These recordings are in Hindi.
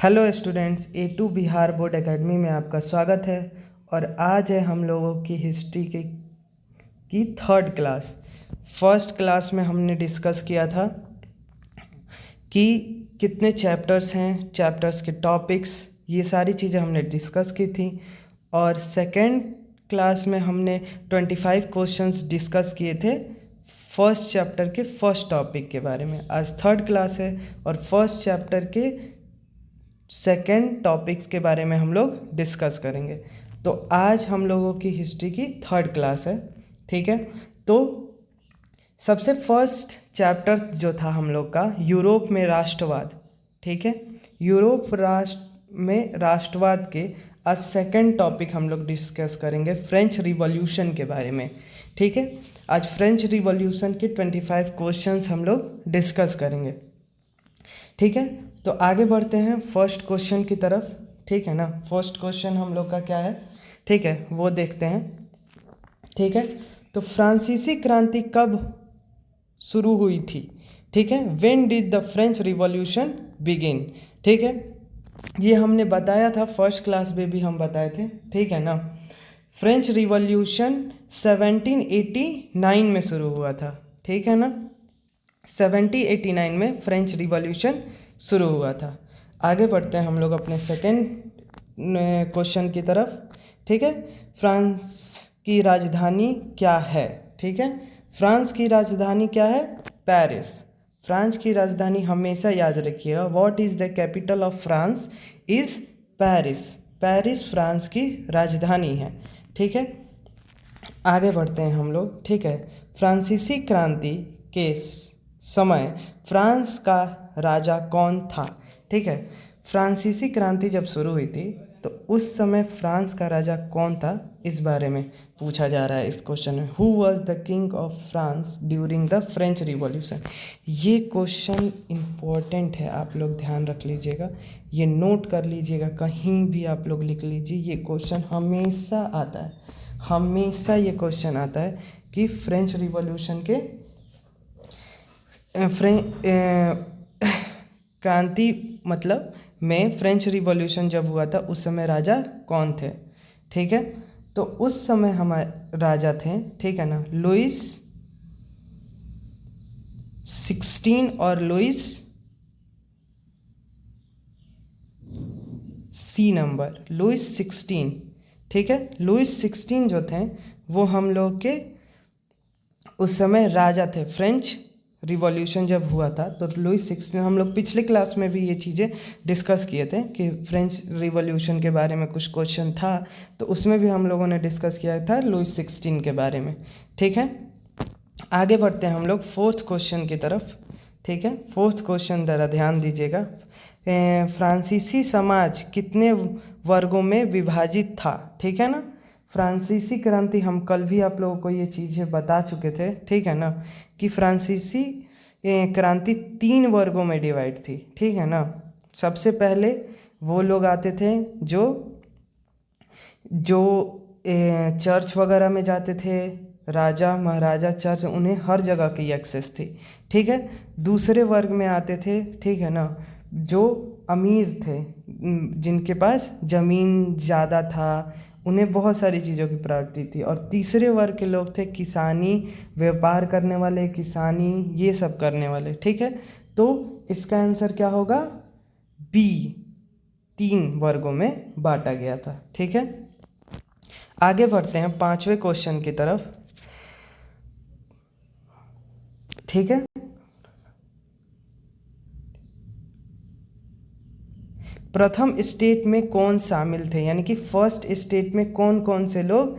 Hello students, A2 Bihar board academy में आपका स्वागत है। और आज है हम लोगों की हिस्ट्री की थर्ड क्लास। फर्स्ट क्लास में हमने डिस्कस किया था कि कितने चैप्टर्स हैं, चैप्टर्स के टॉपिक्स, ये सारी चीज़ें हमने डिस्कस की थी। और सेकेंड क्लास में हमने 25 क्वेश्चंस डिस्कस किए थे फर्स्ट चैप्टर के फर्स्ट टॉपिक के बारे में। आज थर्ड क्लास है और फर्स्ट चैप्टर के सेकेंड टॉपिक्स के बारे में हम लोग डिस्कस करेंगे। तो आज हम लोगों की हिस्ट्री की थर्ड क्लास है, ठीक है। तो सबसे फर्स्ट चैप्टर जो था हम लोग का यूरोप में राष्ट्रवाद, ठीक है। यूरोप में राष्ट्रवाद के आज सेकेंड टॉपिक हम लोग डिस्कस करेंगे फ्रेंच रिवॉल्यूशन के बारे में, ठीक है। आज फ्रेंच रिवॉल्यूशन के 25 क्वेश्चंस हम लोग डिस्कस करेंगे, ठीक है। तो आगे बढ़ते हैं फर्स्ट क्वेश्चन की तरफ, ठीक है ना। फर्स्ट क्वेश्चन हम लोग का क्या है, ठीक है, वो देखते हैं, ठीक है। तो फ्रांसीसी क्रांति कब शुरू हुई थी, ठीक है। When did the French revolution begin, ठीक है। ये हमने बताया था फर्स्ट क्लास में भी हम बताए थे, ठीक है ना। फ्रेंच रिवॉल्यूशन 1789 में शुरू हुआ था, ठीक है ना। 1789 में फ्रेंच रिवॉल्यूशन शुरू हुआ था। आगे बढ़ते हैं हम लोग अपने सेकेंड क्वेश्चन की तरफ, ठीक है। फ्रांस की राजधानी क्या है, ठीक है। फ्रांस की राजधानी क्या है? पेरिस। फ्रांस की राजधानी हमेशा याद रखिएगा, what is the capital of France is Paris. Paris France की राजधानी है, ठीक है। आगे बढ़ते हैं हम लोग, ठीक है। फ्रांसीसी क्रांति के समय फ्रांस का राजा कौन था, ठीक है। फ्रांसीसी क्रांति जब शुरू हुई थी तो उस समय फ्रांस का राजा कौन था, इस बारे में पूछा जा रहा है इस क्वेश्चन में। Who was the king of France during the French revolution. ये क्वेश्चन इम्पोर्टेंट है, आप लोग ध्यान रख लीजिएगा, ये नोट कर लीजिएगा, कहीं भी आप लोग लिख लीजिए। ये क्वेश्चन हमेशा आता है, हमेशा ये क्वेश्चन आता है कि फ्रेंच रिवॉल्यूशन के क्रांति मतलब में फ्रेंच रिवॉल्यूशन जब हुआ था उस समय राजा कौन थे, ठीक है। तो उस समय हमारे राजा थे, ठीक है ना, लुइस 16 और लुइस सी नंबर, लुइस 16, ठीक है। लुइस 16 जो थे वो हम लोग के उस समय राजा थे। फ्रेंच रिवॉल्यूशन जब हुआ था तो लुइस 16, हम लोग पिछले क्लास में भी ये चीज़ें डिस्कस किए थे कि फ्रेंच रिवॉल्यूशन के बारे में कुछ क्वेश्चन था, तो उसमें भी हम लोगों ने डिस्कस किया था लुइस 16 के बारे में, ठीक है। आगे बढ़ते हैं हम लोग फोर्थ क्वेश्चन की तरफ, ठीक है। फोर्थ क्वेश्चन ज़रा ध्यान दीजिएगा। फ्रांसीसी समाज कितने वर्गों में विभाजित था, ठीक है ना। फ्रांसीसी क्रांति हम कल भी आप लोगों को ये चीज़ें बता चुके थे, ठीक है ना, कि फ्रांसीसी क्रांति 3 वर्गों में डिवाइड थी, ठीक है ना। सबसे पहले वो लोग आते थे जो चर्च वगैरह में जाते थे, राजा महाराजा चर्च, उन्हें हर जगह की एक्सेस थी, ठीक है। दूसरे वर्ग में आते थे, ठीक है ना, जो अमीर थे, जिनके पास ज़मीन ज़्यादा था, उन्हें बहुत सारी चीज़ों की प्राप्ति थी। और तीसरे वर्ग के लोग थे किसानी, व्यापार करने वाले, किसानी, ये सब करने वाले, ठीक है। तो इसका आंसर क्या होगा? बी, 3 वर्गों में बांटा गया था, ठीक है। आगे बढ़ते हैं 5वें क्वेश्चन की तरफ, ठीक है। प्रथम स्टेट में कौन शामिल थे, यानी कि फर्स्ट स्टेट में कौन कौन से लोग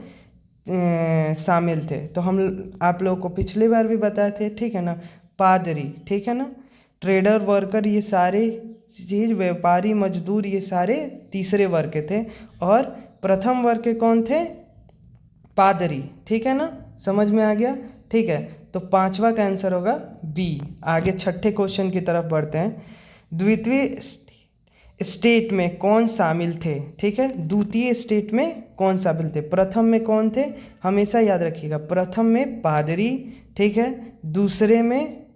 शामिल थे। तो हम आप लोगों को पिछली बार भी बताए थे, ठीक है ना। पादरी, ठीक है ना, ट्रेडर, वर्कर, ये सारे चीज़, व्यापारी, मजदूर, ये सारे तीसरे वर्ग के थे। और प्रथम वर्ग के कौन थे? पादरी, ठीक है ना, समझ में आ गया, ठीक है। तो 5वां का आंसर होगा बी। आगे छठे क्वेश्चन की तरफ बढ़ते हैं। द्वितीय स्टेट में कौन शामिल थे, ठीक है। द्वितीय स्टेट में कौन शामिल थे? प्रथम में कौन थे, हमेशा याद रखिएगा, प्रथम में पादरी, ठीक है। दूसरे में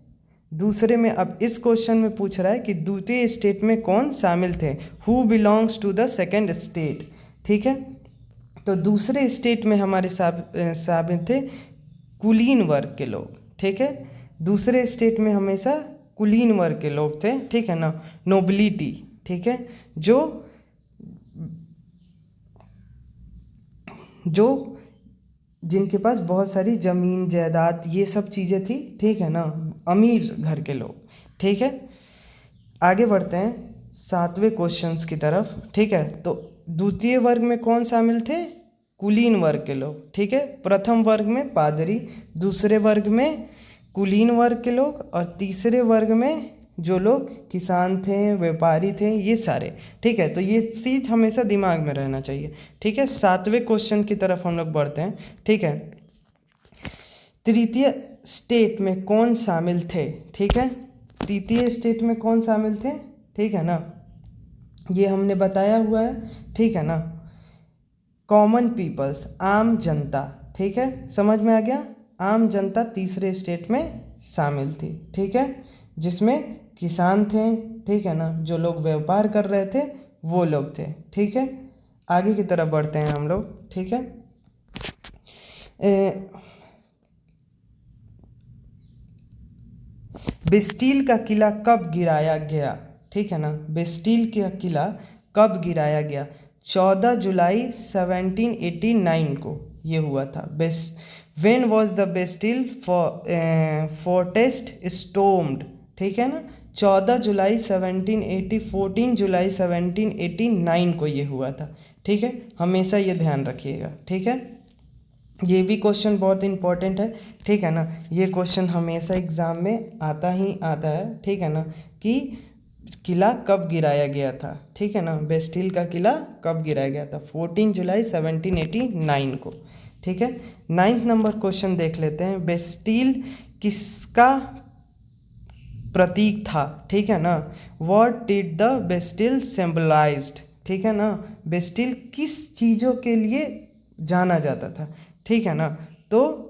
दूसरे में अब इस क्वेश्चन में पूछ रहा है कि द्वितीय स्टेट में कौन शामिल थे, who belongs to the second state. ठीक है, तो दूसरे स्टेट में हमारे शामिल थे कुलीन वर्ग के लोग। ठीक है, दूसरे स्टेट में हमेशा कुलीन वर्ग के लोग थे। ठीक है ना, नोबिलिटी। ठीक है, जो जिनके पास बहुत सारी ज़मीन जायदाद ये सब चीज़ें थी। ठीक है ना, अमीर घर के लोग। ठीक है, आगे बढ़ते हैं 7वें क्वेश्चंस की तरफ। ठीक है, तो द्वितीय वर्ग में कौन शामिल थे, कुलीन वर्ग के लोग। ठीक है, प्रथम वर्ग में पादरी, दूसरे वर्ग में कुलीन वर्ग के लोग, और तीसरे वर्ग में जो लोग किसान थे, व्यापारी थे, ये सारे। ठीक है, तो ये चीज़ हमेशा दिमाग में रहना चाहिए। ठीक है, 7वें क्वेश्चन की तरफ हम लोग बढ़ते हैं। ठीक है, तृतीय स्टेट में कौन शामिल थे। ठीक है, तृतीय स्टेट में कौन शामिल थे। ठीक है ना, ये हमने बताया हुआ है। ठीक है ना, कॉमन पीपल्स, आम जनता। ठीक है, समझ में आ गया, आम जनता तीसरे स्टेट में शामिल थी। ठीक है, जिसमें किसान थे। ठीक है ना, जो लोग व्यापार कर रहे थे वो लोग थे। ठीक है, आगे की तरफ बढ़ते हैं हम लोग। ठीक है, बेस्टिल का किला कब गिराया गया। ठीक है ना, बेस्टिल का किला कब गिराया गया, 14 जुलाई 1789 को ये हुआ था। When was the Bastille fortress stormed. ठीक है ना, 14 जुलाई 1780, 14 जुलाई 1789 को ये हुआ था। ठीक है, हमेशा ये ध्यान रखिएगा। ठीक है, ये भी क्वेश्चन बहुत इंपॉर्टेंट है। ठीक है ना, ये क्वेश्चन हमेशा एग्ज़ाम में आता ही आता है। ठीक है ना, कि किला कब गिराया गया था। ठीक है ना, बेस्टिल का किला कब गिराया गया था, 14 जुलाई 1789 को। ठीक है, 9th नंबर क्वेश्चन देख लेते हैं। बेस्टिल किसका प्रतीक था। ठीक है ना, what did the Bastille symbolised. ठीक है ना, बेस्टिल किस चीज़ों के लिए जाना जाता था। ठीक है ना, तो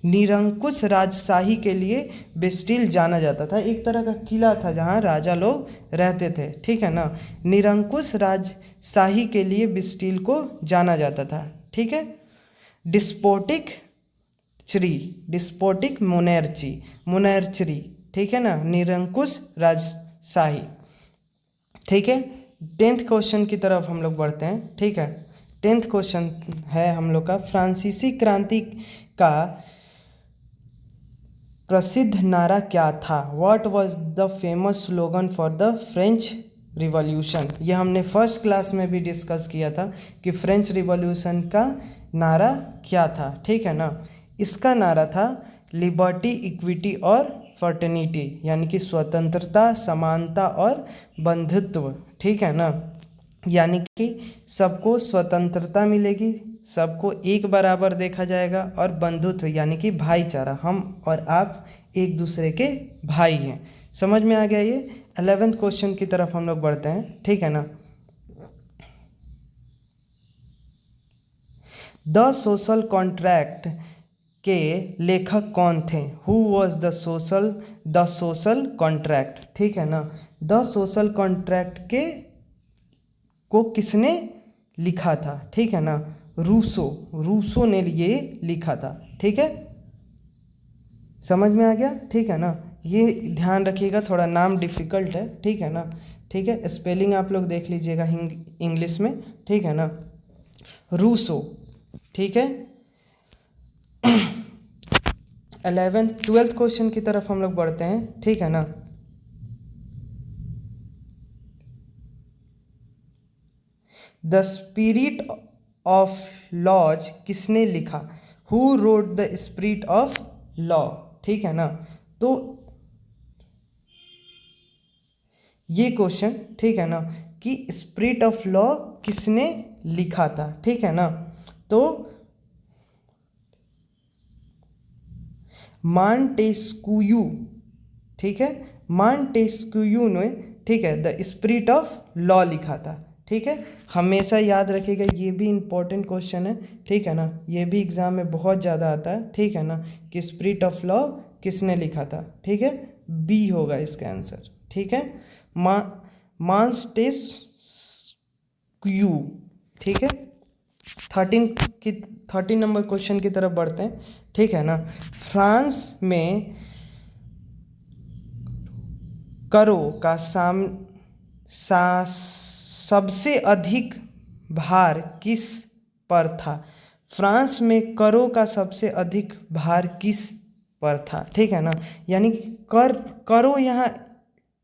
निरंकुश राजशाही के लिए बेस्टिल जाना जाता था। एक तरह का किला था जहाँ राजा लोग रहते थे। ठीक है ना, निरंकुश राजशाही के लिए बेस्टिल को जाना जाता था। ठीक है, डिस्पोटिक मोनेर्चरी। ठीक है ना, निरंकुश राजशाही। ठीक है, 10th क्वेश्चन की तरफ हम लोग बढ़ते हैं। ठीक है, 10th क्वेश्चन है हम लोग का, फ्रांसीसी क्रांति का प्रसिद्ध नारा क्या था, what was the famous slogan for the French revolution. ये हमने फर्स्ट क्लास में भी डिस्कस किया था कि फ्रेंच रिवॉल्यूशन का नारा क्या था। ठीक है ना, इसका नारा था लिबर्टी, इक्विटी और फर्टर्निटी, यानी कि स्वतंत्रता, समानता और बंधुत्व। ठीक है ना, यानी कि सबको स्वतंत्रता मिलेगी, सबको एक बराबर देखा जाएगा, और बंधुत्व यानी कि भाईचारा, हम और आप एक दूसरे के भाई हैं। समझ में आ गया ये। 11th क्वेश्चन की तरफ हम लोग बढ़ते हैं। ठीक है ना, द सोशल कॉन्ट्रैक्ट के लेखक कौन थे, who was the social contract. ठीक है ना, द सोशल कॉन्ट्रैक्ट को किसने लिखा था। ठीक है ना, रूसो ने ये लिखा था। ठीक है, समझ में आ गया। ठीक है ना, ये ध्यान रखिएगा, थोड़ा नाम डिफ़िकल्ट है। ठीक है ना, ठीक है, स्पेलिंग आप लोग देख लीजिएगा इंग्लिश में। ठीक है ना, रूसो। ठीक है, 12th क्वेश्चन की तरफ हम लोग बढ़ते हैं। ठीक है ना, द स्पिरिट ऑफ लॉज किसने लिखा, who wrote the spirit of law. ठीक है ना, तो ये क्वेश्चन, ठीक है ना, कि स्पिरिट ऑफ लॉ किसने लिखा था। ठीक है ना, तो मॉन्टेस्क्यू। ठीक है, मॉन्टेस्क्यू ने, ठीक है, द स्पिरिट ऑफ लॉ लिखा था। ठीक है, हमेशा याद रखिएगा, ये भी इम्पोर्टेंट क्वेश्चन है, ठीक है ना, ये भी एग्जाम में बहुत ज़्यादा आता है, ठीक है ना, कि स्पिरिट ऑफ लव किसने लिखा था, ठीक है, बी होगा इसका आंसर, ठीक है, मॉन्टेस्क्यू, ठीक है। 13 नंबर क्वेश्चन की तरफ बढ़ते हैं, ठीक है ना। फ्रांस में करों का सबसे अधिक भार किस पर था? फ्रांस में करों का सबसे अधिक भार किस पर था, ठीक है ना। यानी कि करों यहाँ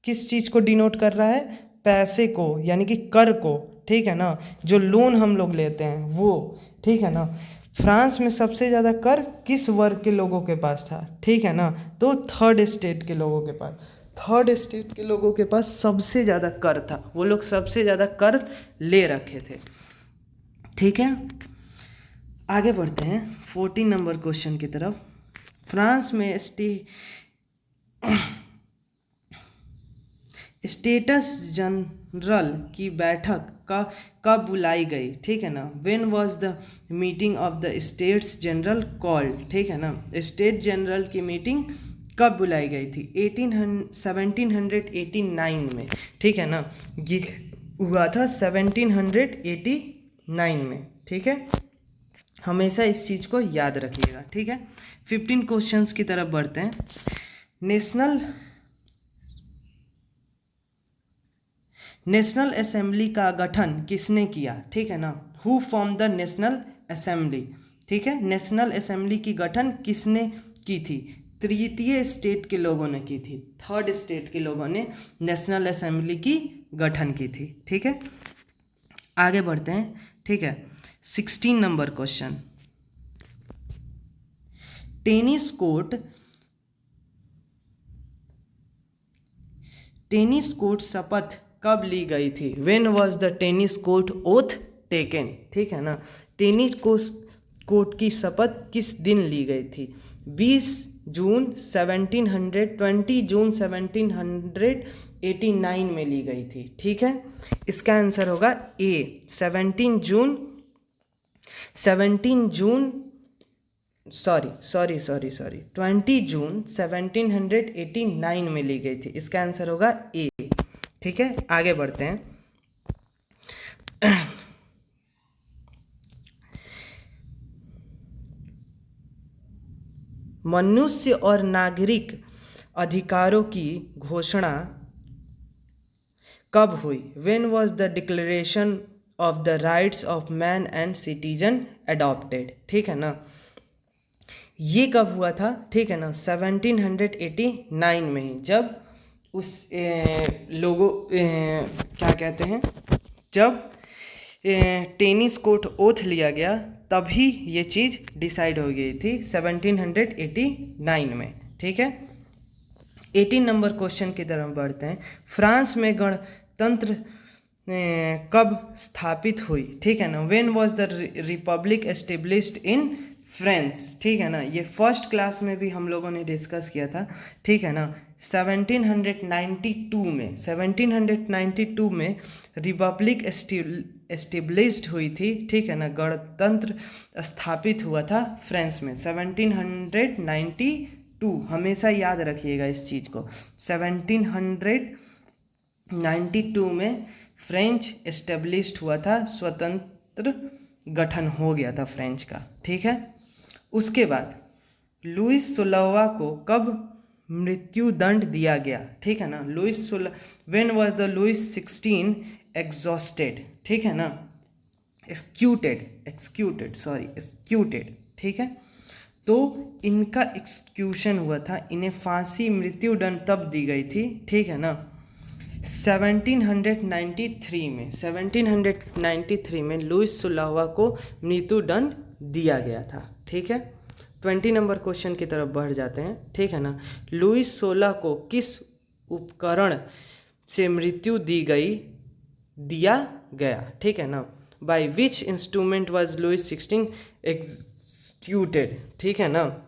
किस चीज़ को डिनोट कर रहा है? पैसे को, यानी कि कर को, ठीक है ना, जो लोन हम लोग लेते हैं वो, ठीक है ना। फ्रांस में सबसे ज़्यादा कर किस वर्ग के लोगों के पास था, ठीक है ना, तो थर्ड स्टेट के लोगों के पास, थर्ड स्टेट के लोगों के पास सबसे ज़्यादा कर था, वो लोग सबसे ज़्यादा कर ले रखे थे, ठीक है। आगे बढ़ते हैं 14 नंबर क्वेश्चन की तरफ। फ्रांस में स्टेटस जनरल की बैठक का कब बुलाई गई, ठीक है ना। When was the meeting of the states general called, ठीक है ना, स्टेट जनरल की मीटिंग कब बुलाई गई थी? 1789 में, ठीक है ना, ये हुआ था 1789 में, ठीक है, हमेशा इस चीज़ को याद रखिएगा, ठीक है। 15 क्वेश्चंस की तरफ बढ़ते हैं। नेशनल असेंबली का गठन किसने किया, ठीक है ना, who form the national assembly, ठीक है, नेशनल असेंबली की गठन किसने की थी? तृतीय स्टेट के लोगों ने की थी, थर्ड स्टेट के लोगों ने नेशनल असेंबली की गठन की थी, ठीक है। आगे बढ़ते हैं, ठीक है। 16 नंबर क्वेश्चन, टेनिस कोर्ट शपथ कब ली गई थी? When was the tennis court oath taken, ठीक है ना, टेनिस कोर्ट की शपथ किस दिन ली गई थी? 20 जून 1789 में ली गई थी, ठीक है। इसका आंसर होगा ए, 20 जून 1789 में ली गई थी, इसका आंसर होगा ए, ठीक है। आगे बढ़ते हैं। मनुष्य और नागरिक अधिकारों की घोषणा कब हुई? When was the declaration of the rights of man and citizen adopted, ठीक है ना, ये कब हुआ था, ठीक है ना, 1789 में ही, जब उस लोगों क्या कहते हैं, जब टेनिस कोर्ट ओथ लिया गया तभी ये चीज़ डिसाइड हो गई थी 1789 में, ठीक है। 18 नंबर क्वेश्चन की तरफ बढ़ते हैं। फ्रांस में गणतंत्र कब स्थापित हुई, ठीक है ना, when was the Republic established in France, ठीक है ना, ये फर्स्ट क्लास में भी हम लोगों ने डिस्कस किया था, ठीक है ना। 1792 में रिपब्लिक एस्टेब्लिश्ड हुई थी, ठीक है ना, गणतंत्र स्थापित हुआ था फ्रांस में 1792, हमेशा याद रखिएगा इस चीज़ को, 1792 में फ्रेंच एस्टेब्लिश्ड हुआ था, स्वतंत्र गठन हो गया था फ्रेंच का, ठीक है। उसके बाद लुइस 16वां को कब मृत्यु दंड दिया गया, ठीक है ना, when was the Louis 16 exhausted, ठीक है ना, एक्सक्यूटेड, ठीक है, तो इनका एक्सक्यूशन हुआ था, इन्हें फांसी मृत्यु दंड तब दी गई थी, ठीक है ना, 1793 में लुइस 16वां को मृत्यु दंड दिया गया था, ठीक है। 20 नंबर क्वेश्चन की तरफ बढ़ जाते हैं, ठीक है ना। लुइस 16 को किस उपकरण से मृत्यु दिया गया, ठीक है ना, by which instrument was Louis 16 executed, ठीक है ना,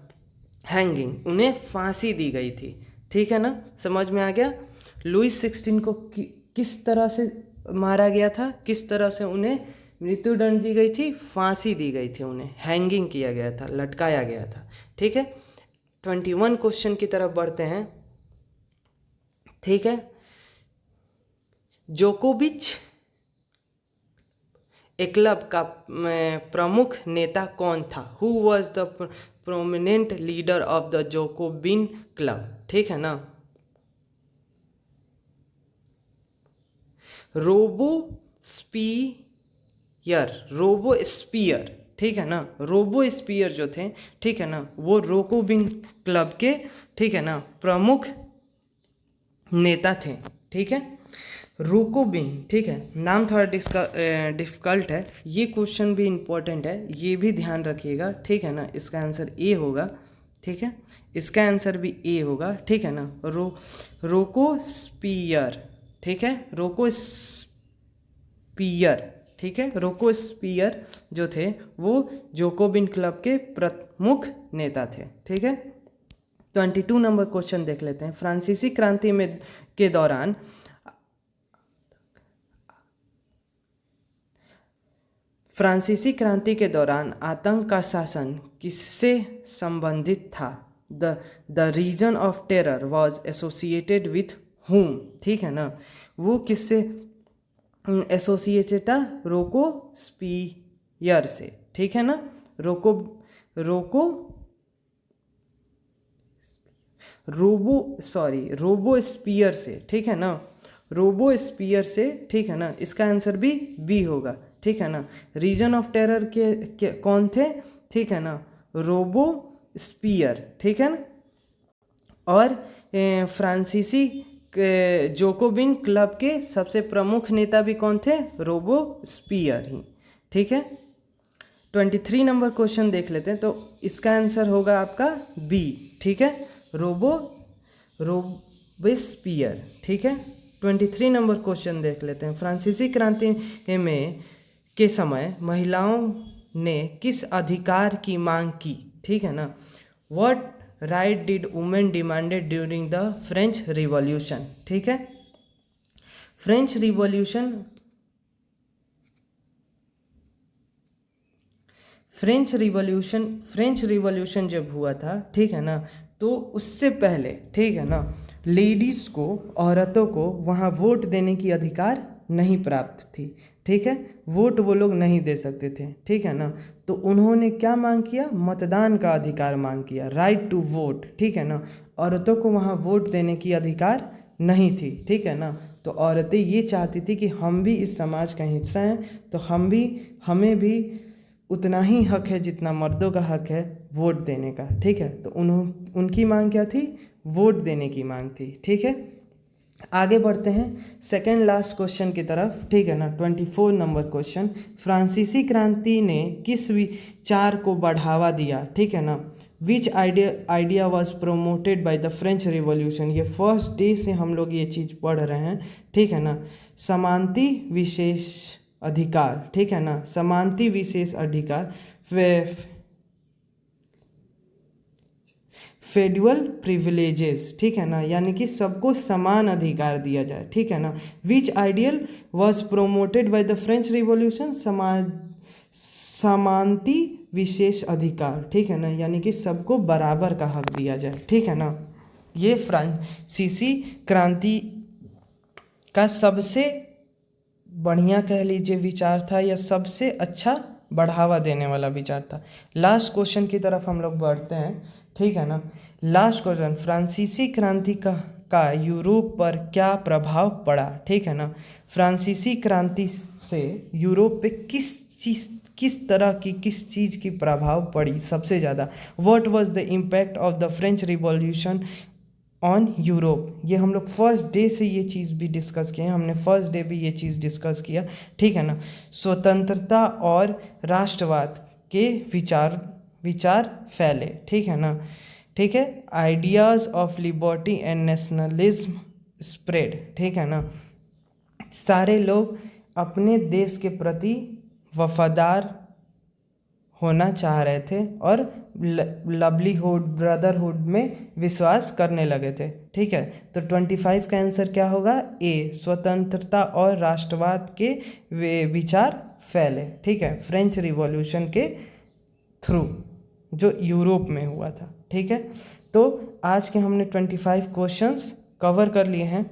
हैंगिंग, उन्हें फांसी दी गई थी, ठीक है ना, समझ में आ गया। लुइस 16 को किस तरह से मारा गया था, किस तरह से उन्हें मृत्युदंड दी गई थी, फांसी दी गई थी, उन्हें हैंगिंग किया गया था, लटकाया गया था। ठीक है, 21 क्वेश्चन की तरफ बढ़ते हैं। ठीक है, जोकोविच एक क्लब का प्रमुख नेता कौन था? Who was the prominent leader of the Jacobin club? ठीक है ना, रोबोस्पियर, ठीक है ना, रोबोस्पियर जो थे, ठीक है ना, वो जोकोबिन क्लब के, ठीक है ना, प्रमुख नेता थे। ठीक है, रोकोबिन, ठीक है, नाम थोड़ा डिफ़िकल्ट है, ये क्वेश्चन भी इम्पोर्टेंट है, ये भी ध्यान रखिएगा। ठीक है ना, इसका आंसर ए होगा। ठीक है, इसका आंसर भी ए होगा। ठीक है ना, रोकोस्पियर, ठीक है, रोकोस्पियर, ठीक है, रोकोस्पियर जो थे वो जोकोबिन क्लब के प्रमुख नेता थे। ठीक है, 22 नंबर क्वेश्चन देख लेते हैं। फ्रांसीसी क्रांति में के दौरान फ्रांसीसी क्रांति के दौरान आतंक का शासन किससे संबंधित था? The reign of terror was associated with whom? ठीक है ना, वो किससे एसोसिएटेड था? रोकोस्पियर से। ठीक है ना, रोबोस्पियर से। ठीक है ना, रोबोस्पियर से। ठीक है ना, इसका आंसर भी बी होगा। ठीक है ना, रीजन ऑफ टेरर के कौन थे? ठीक है ना, रोबोस्पियर। ठीक है ना, और फ्रांसीसी जोकोबिन क्लब के सबसे प्रमुख नेता भी कौन थे? रोबोस्पियर ही। ठीक है, 23 नंबर क्वेश्चन देख लेते हैं, तो इसका आंसर होगा आपका बी। ठीक है, रोबेस्पियर। ठीक है, 23 नंबर क्वेश्चन देख लेते हैं। फ्रांसीसी क्रांति में के समय महिलाओं ने किस अधिकार की मांग की? ठीक है ना, what right did women demanded during the French revolution? ठीक है, फ्रेंच रिवॉल्यूशन जब हुआ था, ठीक है ना, तो उससे पहले, ठीक है ना, लेडीज़ को, औरतों को वहाँ वोट देने की अधिकार नहीं प्राप्त थी। ठीक है, वोट वो लोग नहीं दे सकते थे। ठीक है ना, तो उन्होंने क्या मांग किया? मतदान का अधिकार मांग किया, राइट टू वोट। ठीक है ना, औरतों को वहाँ वोट देने की अधिकार नहीं थी। ठीक है ना, तो औरतें ये चाहती थी कि हम भी इस समाज का हिस्सा हैं, तो हमें भी उतना ही हक है जितना मर्दों का हक है वोट देने का। ठीक है, तो उनकी मांग क्या थी? वोट देने की मांग थी। ठीक है, आगे बढ़ते हैं सेकेंड लास्ट क्वेश्चन की तरफ। ठीक है ना, 24 नंबर क्वेश्चन, फ्रांसीसी क्रांति ने किस विचार को बढ़ावा दिया? ठीक है ना, विच idea was promoted by the French revolution? ये फर्स्ट डे से हम लोग ये चीज़ पढ़ रहे हैं। ठीक है ना, समानती विशेष अधिकार। ठीक है ना, समानती विशेष अधिकार, फेडुअल प्रिविलेजेस। ठीक है ना, यानी कि सबको समान अधिकार दिया जाए। ठीक है ना, which ideal was promoted by the French revolution? समानती विशेष अधिकार। ठीक है ना, यानी कि सबको बराबर का हक दिया जाए। ठीक है ना, ये फ्रांसीसी क्रांति का सबसे बढ़िया कह लीजिए विचार था, या सबसे अच्छा बढ़ावा देने वाला विचार था। लास्ट क्वेश्चन की तरफ हम लोग बढ़ते हैं। ठीक है ना, लास्ट क्वेश्चन, फ्रांसीसी क्रांति का यूरोप पर क्या प्रभाव पड़ा? ठीक है ना, फ्रांसीसी क्रांति से यूरोप पे किस तरह की किस चीज़ की प्रभाव पड़ी सबसे ज़्यादा? What was the impact of the French revolution on Europe? ये हम लोग फर्स्ट डे से ये चीज़ भी डिस्कस किए हैं, हमने फर्स्ट डे भी ये चीज़ डिस्कस किया। ठीक है ना, स्वतंत्रता और राष्ट्रवाद के विचार फैले। ठीक है ना, ठीक है, ideas of liberty and nationalism spread. ठीक है ना, सारे लोग अपने देश के प्रति वफादार होना चाह रहे थे और लवलीहुड ब्रदरहुड में विश्वास करने लगे थे। ठीक है, तो 25 का आंसर क्या होगा? ए, स्वतंत्रता और राष्ट्रवाद के वे विचार फैले। ठीक है, फ्रेंच रिवॉल्यूशन के थ्रू जो यूरोप में हुआ था। ठीक है, तो आज के हमने 25 क्वेश्चंस कवर कर लिए हैं।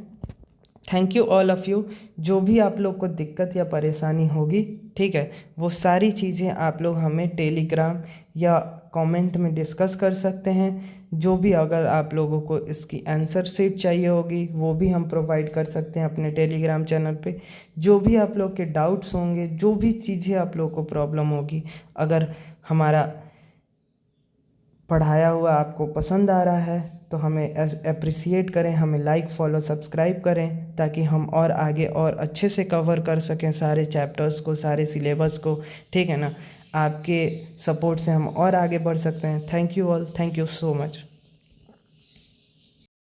Thank you all of you. जो भी आप लोग को दिक्कत या परेशानी होगी, ठीक है, वो सारी चीज़ें आप लोग हमें टेलीग्राम या कमेंट में डिस्कस कर सकते हैं। जो भी अगर आप लोगों को इसकी आंसर शीट चाहिए होगी वो भी हम प्रोवाइड कर सकते हैं अपने टेलीग्राम चैनल पे। जो भी आप लोग के डाउट्स होंगे, जो भी चीज़ें आप लोग को प्रॉब्लम होगी, अगर हमारा पढ़ाया हुआ आपको पसंद आ रहा है तो हमें अप्रिसिएट करें, हमें लाइक फॉलो सब्सक्राइब करें, ताकि हम और आगे और अच्छे से कवर कर सकें सारे चैप्टर्स को, सारे सिलेबस को। ठीक है ना, आपके सपोर्ट से हम और आगे बढ़ सकते हैं। Thank you all, thank you so much.